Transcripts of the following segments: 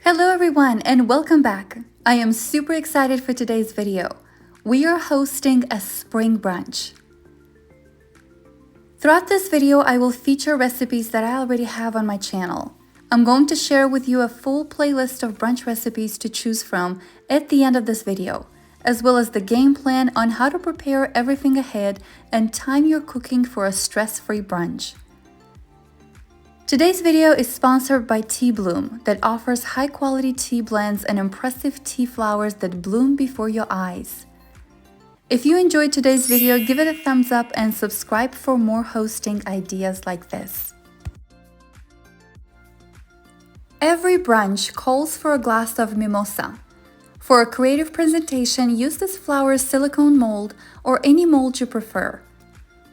Hello everyone and welcome back. I am super excited for today's video. We are hosting a spring brunch. Throughout this video, I will feature recipes that I already have on my channel. I'm going to share with you a full playlist of brunch recipes to choose from at the end of this video, as well as the game plan on how to prepare everything ahead and time your cooking for a stress-free brunch. Today's video is sponsored by Tea Bloom that offers high-quality tea blends and impressive tea flowers that bloom before your eyes. If you enjoyed today's video, give it a thumbs up and subscribe for more hosting ideas like this. Every brunch calls for a glass of mimosa. For a creative presentation, use this flower's silicone mold or any mold you prefer.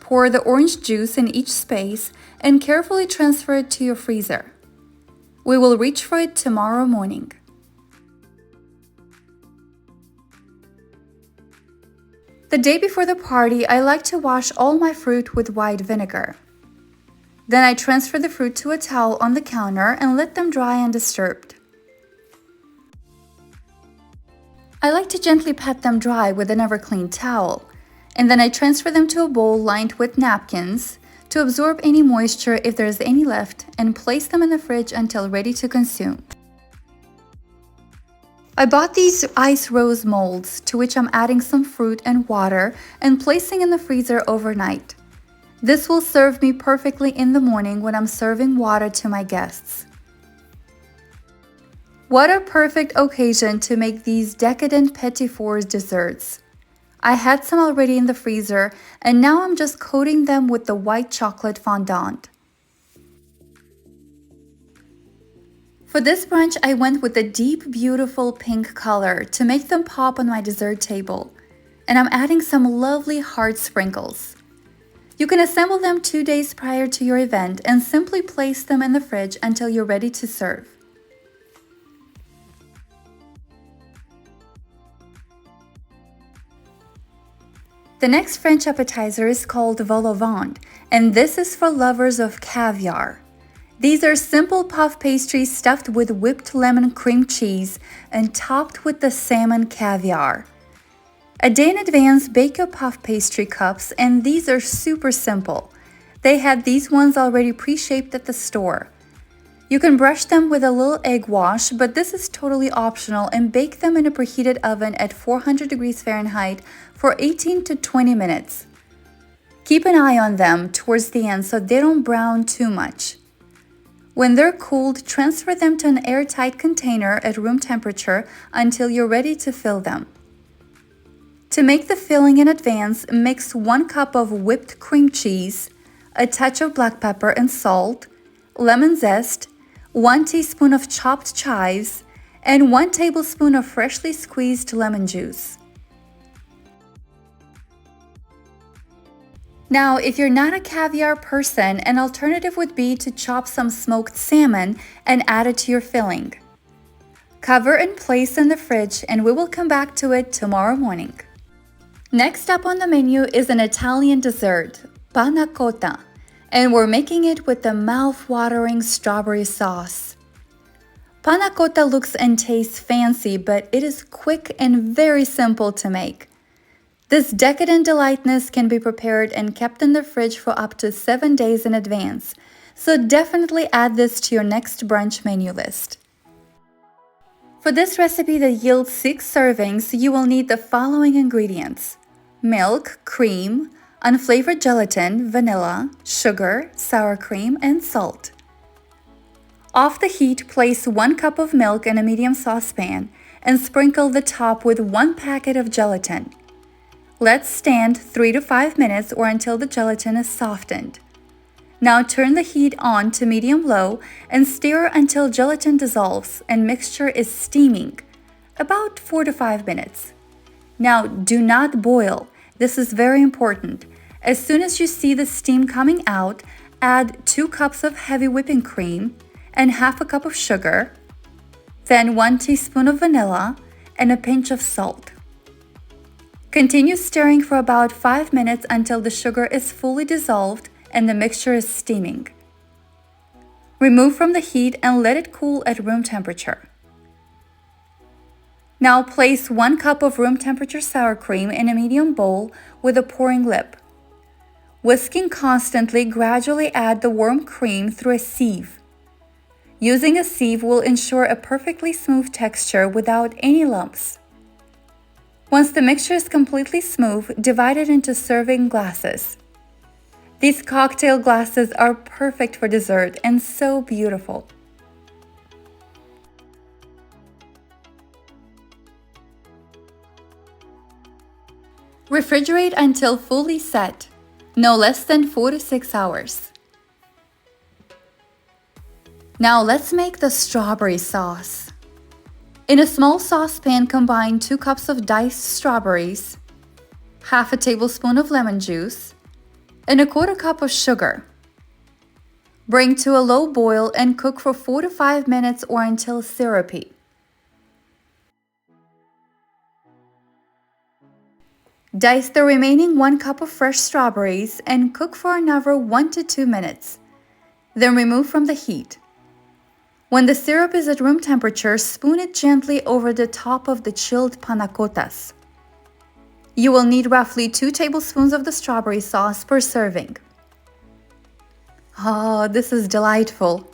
Pour the orange juice in each space and carefully transfer it to your freezer. We will reach for it tomorrow morning. The day before the party, I like to wash all my fruit with white vinegar. Then I transfer the fruit to a towel on the counter and let them dry undisturbed. I like to gently pat them dry with an ever-clean towel, and then I transfer them to a bowl lined with napkins to absorb any moisture if there is any left and place them in the fridge until ready to consume. I bought these ice rose molds to which I'm adding some fruit and water and placing in the freezer overnight. This will serve me perfectly in the morning when I'm serving water to my guests. What a perfect occasion to make these decadent petit fours desserts. I had some already in the freezer, and now I'm just coating them with the white chocolate fondant. For this brunch, I went with a deep, beautiful pink color to make them pop on my dessert table, and I'm adding some lovely heart sprinkles. You can assemble them 2 days prior to your event and simply place them in the fridge until you're ready to serve. The next French appetizer is called vol au vent, and this is for lovers of caviar. These are simple puff pastries stuffed with whipped lemon cream cheese and topped with the salmon caviar. A day in advance, bake your puff pastry cups, and these are super simple. They had these ones already pre-shaped at the store. You can brush them with a little egg wash, but this is totally optional, and bake them in a preheated oven at 400 degrees Fahrenheit for 18 to 20 minutes. Keep an eye on them towards the end so they don't brown too much. When they're cooled, transfer them to an airtight container at room temperature until you're ready to fill them. To make the filling in advance, mix 1 cup of whipped cream cheese, a touch of black pepper and salt, lemon zest, 1 teaspoon of chopped chives, and 1 tablespoon of freshly squeezed lemon juice. Now, if you're not a caviar person, an alternative would be to chop some smoked salmon and add it to your filling. Cover and place in the fridge, and we will come back to it tomorrow morning. Next up on the menu is an Italian dessert, Panna Cotta, and we're making it with the mouth-watering strawberry sauce. Panna Cotta looks and tastes fancy, but it is quick and very simple to make. This decadent delightness can be prepared and kept in the fridge for up to 7 days in advance, so definitely add this to your next brunch menu list. For this recipe that yields 6 servings, you will need the following ingredients: milk, cream, unflavored gelatin, vanilla, sugar, sour cream, and salt. Off the heat, place 1 cup of milk in a medium saucepan and sprinkle the top with 1 packet of gelatin. Let stand 3 to 5 minutes or until the gelatin is softened. Now turn the heat on to medium-low and stir until gelatin dissolves and mixture is steaming, about 4 to 5 minutes. Now do not boil. This is very important. As soon as you see the steam coming out, add 2 cups of heavy whipping cream and half a cup of sugar, then 1 teaspoon of vanilla and a pinch of salt. Continue stirring for about 5 minutes until the sugar is fully dissolved and the mixture is steaming. Remove from the heat and let it cool at room temperature. Now place 1 cup of room temperature sour cream in a medium bowl with a pouring lip. Whisking constantly, gradually add the warm cream through a sieve. Using a sieve will ensure a perfectly smooth texture without any lumps. Once the mixture is completely smooth, divide it into serving glasses. These cocktail glasses are perfect for dessert and so beautiful. Refrigerate until fully set, no less than 4 to 6 hours. Now let's make the strawberry sauce. In a small saucepan, combine 2 cups of diced strawberries, half a tablespoon of lemon juice, and a quarter cup of sugar. Bring to a low boil and cook for 4 to 5 minutes or until syrupy. Dice the remaining 1 cup of fresh strawberries and cook for another 1 to 2 minutes. Then remove from the heat. When the syrup is at room temperature, spoon it gently over the top of the chilled panna cottas. You will need roughly 2 tablespoons of the strawberry sauce per serving. Oh, this is delightful.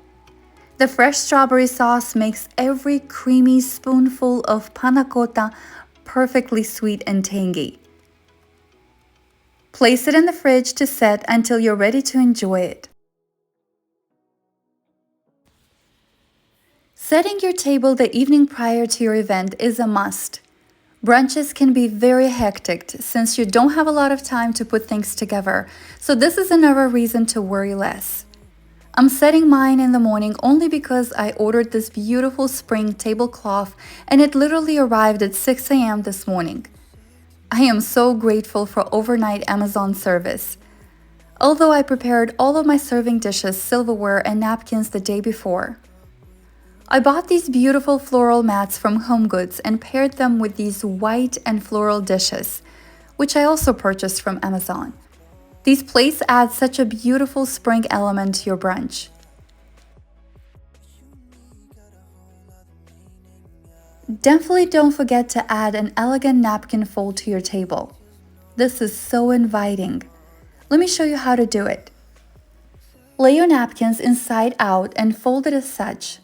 The fresh strawberry sauce makes every creamy spoonful of panna cotta perfectly sweet and tangy. Place it in the fridge to set until you're ready to enjoy it. Setting your table the evening prior to your event is a must. Brunches can be very hectic since you don't have a lot of time to put things together, so this is another reason to worry less. I'm setting mine in the morning only because I ordered this beautiful spring tablecloth and it literally arrived at 6 a.m. this morning. I am so grateful for overnight Amazon service. Although I prepared all of my serving dishes, silverware, and napkins the day before. I bought these beautiful floral mats from HomeGoods and paired them with these white and floral dishes, which I also purchased from Amazon. These plates add such a beautiful spring element to your brunch. Definitely don't forget to add an elegant napkin fold to your table. This is so inviting. Let me show you how to do it. Lay your napkins inside out and fold it as such.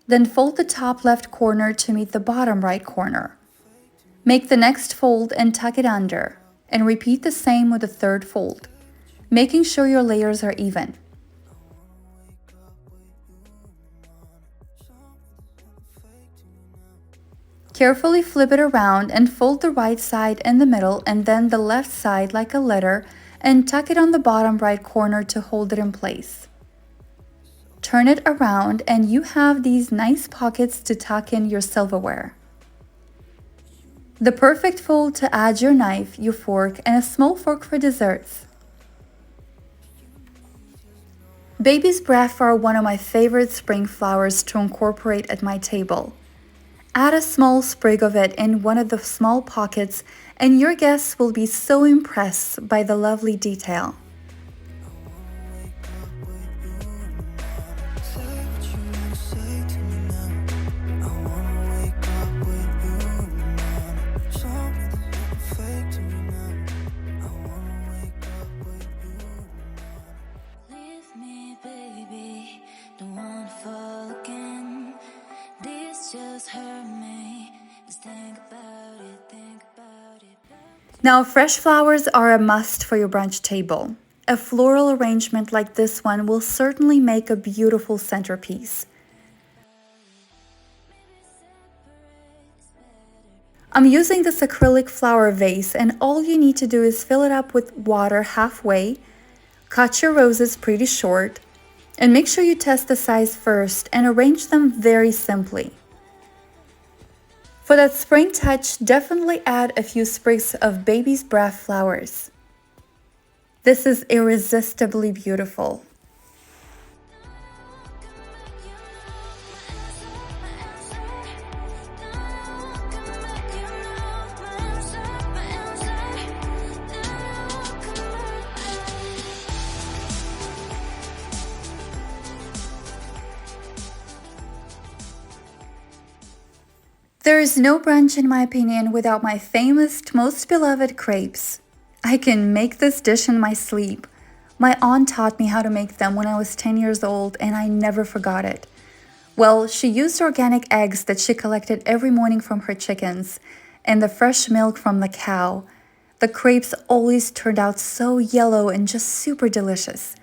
Then fold the top left corner to meet the bottom right corner. Make the next fold and tuck it under, and repeat the same with the third fold, making sure your layers are even. Carefully flip it around and fold the right side in the middle and then the left side like a letter and tuck it on the bottom right corner to hold it in place. Turn it around and you have these nice pockets to tuck in your silverware. The perfect fold to add your knife, your fork, and a small fork for desserts. Baby's breath are one of my favorite spring flowers to incorporate at my table. Add a small sprig of it in one of the small pockets and your guests will be so impressed by the lovely detail. Now, fresh flowers are a must for your brunch table. A floral arrangement like this one will certainly make a beautiful centerpiece. I'm using this acrylic flower vase and all you need to do is fill it up with water halfway, cut your roses pretty short, and make sure you test the size first and arrange them very simply. For that spring touch, definitely add a few sprigs of baby's breath flowers. This is irresistibly beautiful. There is no brunch, in my opinion, without my famous, most beloved crepes. I can make this dish in my sleep. My aunt taught me how to make them when I was 10 years old, and I never forgot it. Well, she used organic eggs that she collected every morning from her chickens, and the fresh milk from the cow. The crepes always turned out so yellow and just super delicious.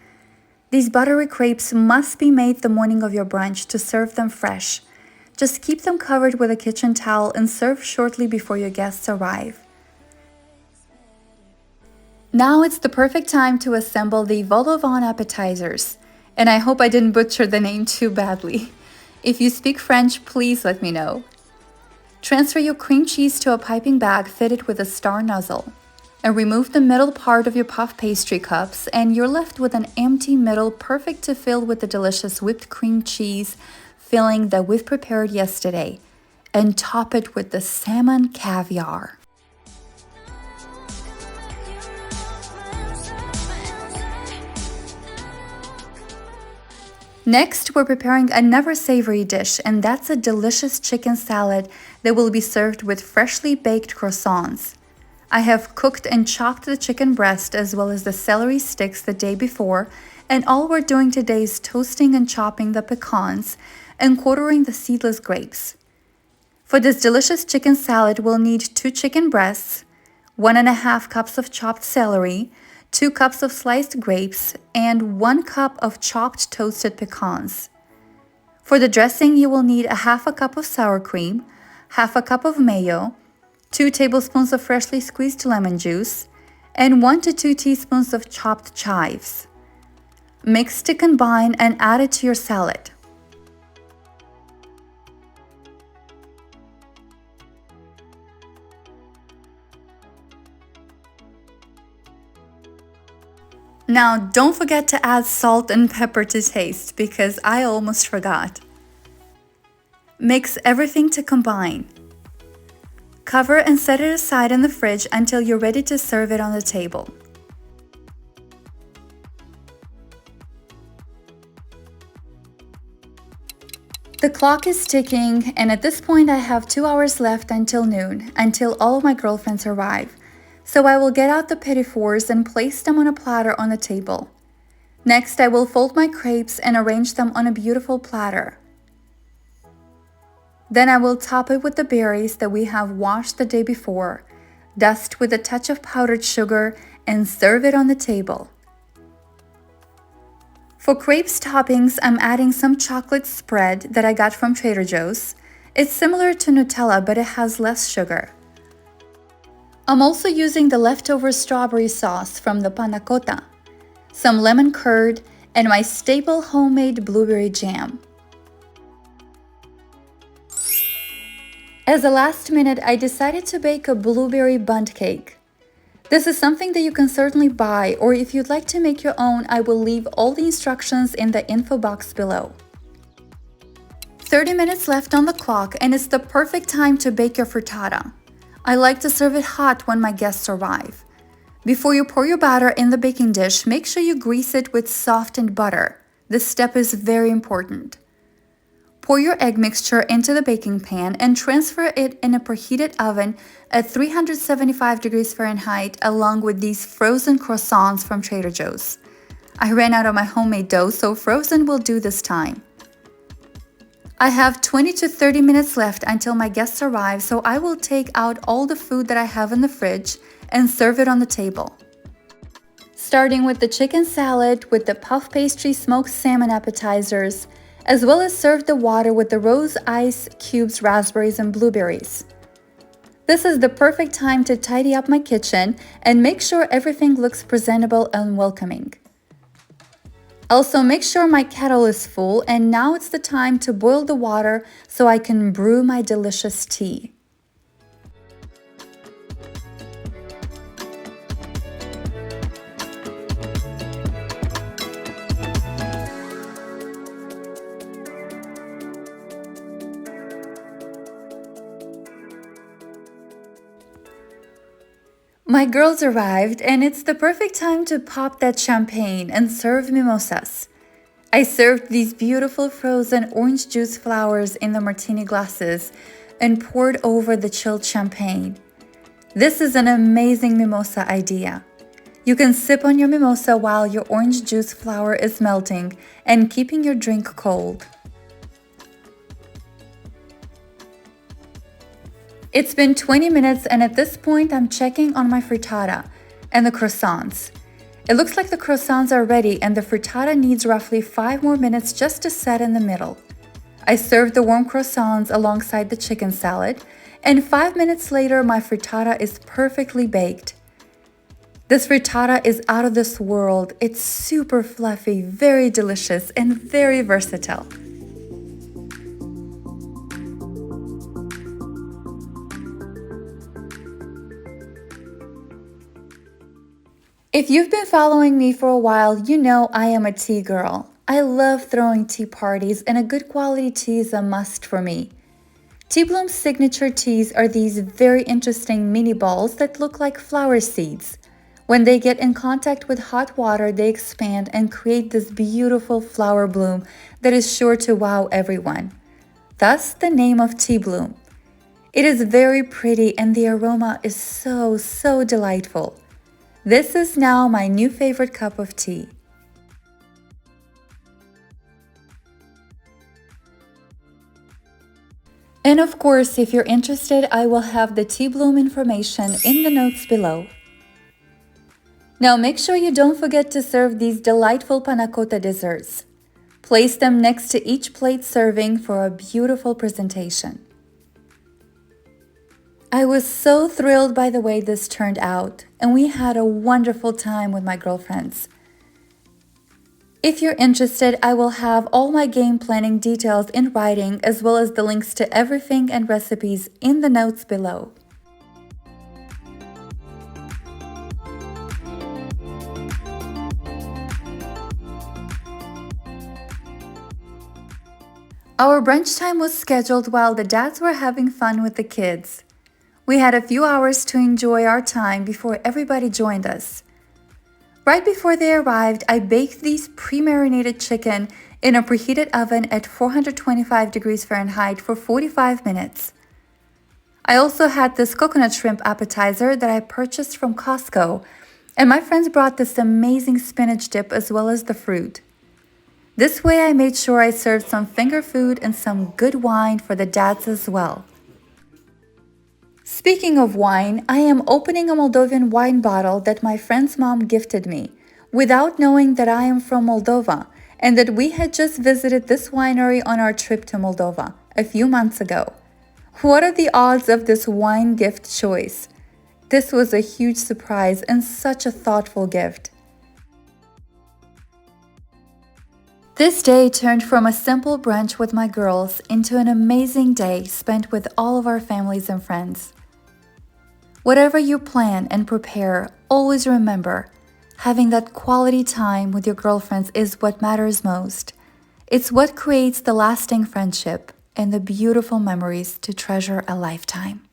These buttery crepes must be made the morning of your brunch to serve them fresh. Just keep them covered with a kitchen towel and serve shortly before your guests arrive. Now it's the perfect time to assemble the vol au vent appetizers, and I hope I didn't butcher the name too badly. If you speak French, please let me know. Transfer your cream cheese to a piping bag fitted with a star nozzle, and remove the middle part of your puff pastry cups, and you're left with an empty middle perfect to fill with the delicious whipped cream cheese filling that we've prepared yesterday, and top it with the salmon caviar. Next, we're preparing another savory dish, and that's a delicious chicken salad that will be served with freshly baked croissants. I have cooked and chopped the chicken breast as well as the celery sticks the day before, and all we're doing today is toasting and chopping the pecans and quartering the seedless grapes. For this delicious chicken salad, we'll need 2 chicken breasts, 1.5 cups of chopped celery, 2 cups of sliced grapes, and 1 cup of chopped toasted pecans. For the dressing, you will need 1/2 cup of sour cream, 1/2 cup of mayo, 2 tablespoons of freshly squeezed lemon juice, and 1 to 2 teaspoons of chopped chives. Mix to combine and add it to your salad. Now, don't forget to add salt and pepper to taste because I almost forgot. Mix everything to combine. Cover and set it aside in the fridge until you're ready to serve it on the table. The clock is ticking, and at this point I have 2 hours left until noon, until all of my girlfriends arrive. So I will get out the petit fours and place them on a platter on the table. Next, I will fold my crepes and arrange them on a beautiful platter. Then I will top it with the berries that we have washed the day before, dust with a touch of powdered sugar, and serve it on the table. For crepes toppings, I'm adding some chocolate spread that I got from Trader Joe's. It's similar to Nutella, but it has less sugar. I'm also using the leftover strawberry sauce from the Panna Cotta, some lemon curd, and my staple homemade blueberry jam. As a last minute, I decided to bake a blueberry bundt cake. This is something that you can certainly buy, or if you'd like to make your own, I will leave all the instructions in the info box below. 30 minutes left on the clock, and it's the perfect time to bake your frittata. I like to serve it hot when my guests arrive. Before you pour your batter in the baking dish, make sure you grease it with softened butter. This step is very important. Pour your egg mixture into the baking pan and transfer it in a preheated oven at 375 degrees Fahrenheit along with these frozen croissants from Trader Joe's. I ran out of my homemade dough, so frozen will do this time. I have 20 to 30 minutes left until my guests arrive, so I will take out all the food that I have in the fridge and serve it on the table. Starting with the chicken salad with the puff pastry smoked salmon appetizers, as well as serve the water with the rose ice cubes, raspberries, and blueberries. This is the perfect time to tidy up my kitchen and make sure everything looks presentable and welcoming. Also, make sure my kettle is full, and now it's the time to boil the water so I can brew my delicious tea. My girls arrived, and it's the perfect time to pop that champagne and serve mimosas. I served these beautiful frozen orange juice flowers in the martini glasses, and poured over the chilled champagne. This is an amazing mimosa idea. You can sip on your mimosa while your orange juice flower is melting and keeping your drink cold. It's been 20 minutes and at this point I'm checking on my frittata and the croissants. It looks like the croissants are ready and the frittata needs roughly 5 more minutes just to set in the middle. I served the warm croissants alongside the chicken salad, and 5 minutes later my frittata is perfectly baked. This frittata is out of this world. It's super fluffy, very delicious, and very versatile. If you've been following me for a while, you know I am a tea girl. I love throwing tea parties, and a good quality tea is a must for me. Tea Bloom's signature teas are these very interesting mini balls that look like flower seeds. When they get in contact with hot water, they expand and create this beautiful flower bloom that is sure to wow everyone. Thus, the name of Tea Bloom. It is very pretty and the aroma is so delightful. This is now my new favorite cup of tea. And of course, if you're interested, I will have the Tea Bloom information in the notes below. Now make sure you don't forget to serve these delightful panna cotta desserts. Place them next to each plate serving for a beautiful presentation. I was so thrilled by the way this turned out, and we had a wonderful time with my girlfriends. If you're interested, I will have all my game planning details in writing as well as the links to everything and recipes in the notes below. Our brunch time was scheduled while the dads were having fun with the kids. We had a few hours to enjoy our time before everybody joined us. Right before they arrived, I baked these pre-marinated chicken in a preheated oven at 425 degrees Fahrenheit for 45 minutes. I also had this coconut shrimp appetizer that I purchased from Costco, and my friends brought this amazing spinach dip as well as the fruit. This way I made sure I served some finger food and some good wine for the dads as well. Speaking of wine, I am opening a Moldovan wine bottle that my friend's mom gifted me, without knowing that I am from Moldova and that we had just visited this winery on our trip to Moldova a few months ago. What are the odds of this wine gift choice? This was a huge surprise and such a thoughtful gift. This day turned from a simple brunch with my girls into an amazing day spent with all of our families and friends. Whatever you plan and prepare, always remember, having that quality time with your girlfriends is what matters most. It's what creates the lasting friendship and the beautiful memories to treasure a lifetime.